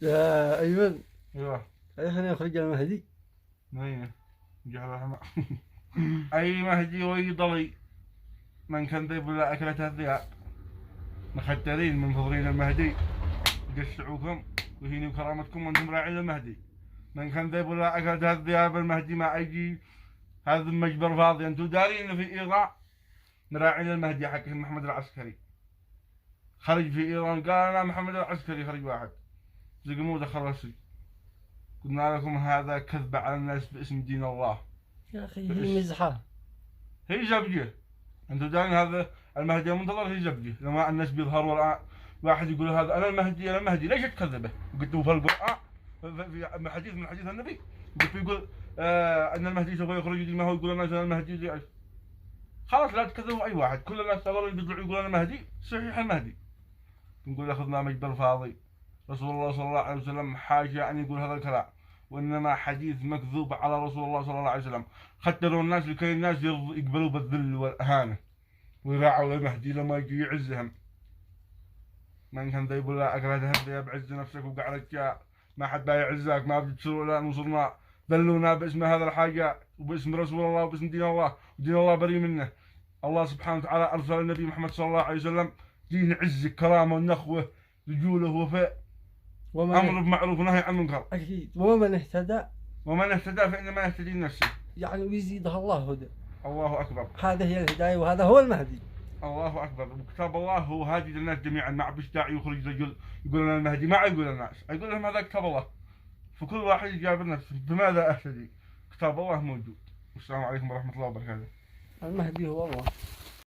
يا أيمن، ايوه. خلينا نخرج المهدي. نينه جهل اي مهدي ويضلي من كان ذيب ولا اكلته الذئاب مختلين منتظرين المهدي يقشعوكم ويهينوا كرامتكم وانتم راعين المهدي. من كان ذيب ولا اكلته الذئاب المهدي ما يجي. هذا المجبر فاضي. انتم دارين في ايران نراعي المهدي حق محمد العسكري خرج في ايران قال انا محمد العسكري. خرج واحد زقموه دخل السجن. قلنا لكم هذا كذب على الناس باسم دين الله. يا أخي هي مزحة، هي زبجة. انتم دارين هذا المهدي المنتظر هي زبجة. لما الناس بيظهروا الان واحد يقول هذا انا المهدي انا المهدي ليش تكذبه؟ قلت له في القرآن في حديث من حديث النبي قلت يقول ان المهدي سوف يخرج ما هو يقول الناس انا المهدي. خلاص لا تكذبوا اي واحد. كل الناس صاروا يطلعوا يقولون انا مهدي صحيح المهدي. نقول اخذنا مجبر فاضي. رسول الله صلى الله عليه وسلم حاشا ان يقول هذا الكلام وانما حديث مكذوب على رسول الله صلى الله عليه وسلم. ختروا الناس لكي الناس يقبلوا بالذل والاهانه ويراعوا المهدي لما يجي يعزهم. من كان يقول لا اقرا هذا بعز نفسك وقعدت ما حد يعزك ما بتصيروا لا نصرنا ذلونا باسم هذا الحاجه وباسم رسول الله وباسم دين الله ودين الله بريء منه. الله سبحانه وتعالى ارسل النبي محمد صلى الله عليه وسلم دين عز كرامه ونخوه رجوله وفاء امر بمعروف ونهي عن منكر. أكيد. ومن اهتدى فانما يهتدي لنفسه يعني ويزيدها الله هدى. الله اكبر. هذا هي الهداية وهذا هو المهدي. الله اكبر. وكتاب الله هو هادي للناس جميعا. ما عبش داعي يخرج رجل يقول لنا المهدي. ما يقول الناس يقول لهم هذا كتاب الله فكل واحد يجاب نفسه بماذا اهتدي. كتاب الله موجود. والسلام عليكم ورحمه الله وبركاته. المهدي هو الله.